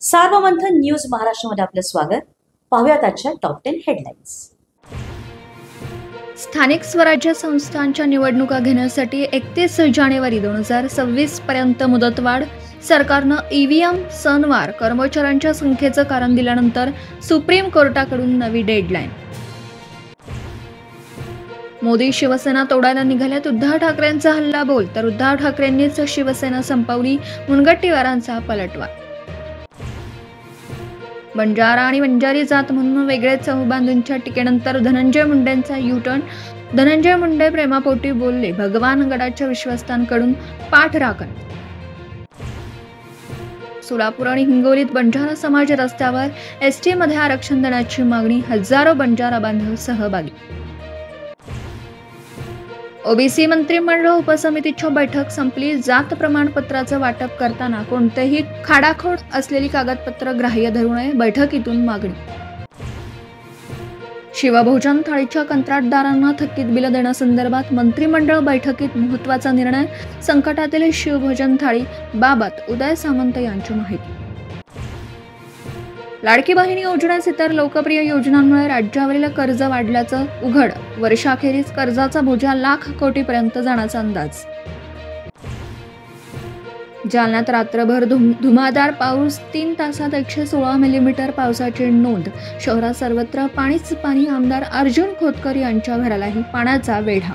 Sarvamanthan news महाराष्ट्रामध्ये आपलं स्वागत। पाहूयात आजच्या टॉप 10 हेडलाईन्स। स्थानिक स्वराज्य संस्थांच्या निवडणुका घेण्यासाठी 31 जानेवारी 2026 पर्यंत मुदतवाढ। सरकारनं ईव्हीएम सणवार कर्मचाऱ्यांच्या संख्येचं कारण दिल्यानंतर सुप्रीम कोर्टाकडून नवी डेडलाईन। मोदी शिवसेना तोडायला निघाल्यात। उद्धव ठाकरेंचा हल्ला बोल तर उद्धव ठाकरेंनीच शिवसेना संपवली। मुनगंटीवारांचा पलटवार। बंजारा आणि बंजारी जात म्हणून वेगळे चौबांधूंच्या टीकेनंतर धनंजय मुंडेंचा यू-टर्न। धनंजय मुंडे प्रेमापोटी बोलले, भगवान गडाच्या विश्वस्तांकडून पाठराखण। सोलापूर आणि हिंगोलीत बंजारा समाज रस्त्यावर, एसटी मध्ये आरक्षण देण्याची मागणी। हजारो बंजारा बांधव सहभागी। ओबीसी मंत्रिमंडळ उपसमितीची बैठक संपली। जात प्रमाणपत्राचं वाटप करताना कोणतेही खाडाखोड असलेली कागदपत्र ग्राह्य धरू नये, बैठकीतून मागणी। शिवभोजन थाळीच्या कंत्राटदारांना थकीत बिल देण्यासंदर्भात मंत्रिमंडळ बैठकीत महत्त्वाचा निर्णय। संकटातील शिवभोजन थाळी बाबत उदय सामंत यांची माहिती। लाडकी बहीण योजनेस इतर लोकप्रिय योजनांमुळे राज्यावरील कर्ज वाढल्याचं उघड। वर्षाखेरीस कर्जाचा बोजा लाख कोटीपर्यंत जाण्याचा अंदाज। जालन्यात रात्रभर धुमाधार पाऊस, 3 तासात 116 मिलीमीटर पावसाची नोंद। शहरात सर्वत्र पाणीच पाणी। आमदार अर्जुन खोतकर यांच्या घरालाही पाण्याचा वेढा।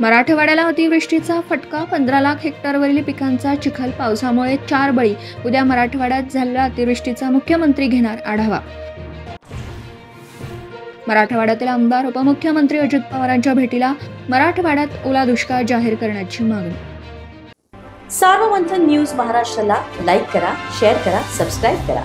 मराठवाड्याला अतिवृष्टीचा फटका, 15 लाख हेक्टरवरील पिकांचा चिखल। पावसामुळे 4 बळी। उद्या मराठवाड्यात झालेल्या अतिवृष्टीचा मुख्यमंत्री घेणार आढावा। मराठवाड्यातील आमदार उपमुख्यमंत्री अजित पवारांच्या भेटीला। मराठवाड्यात ओला दुष्काळ जाहीर करण्याची मागणी। सार्वमंथन न्यूज महाराष्ट्राला लाईक करा, शेअर करा, सबस्क्राईब करा।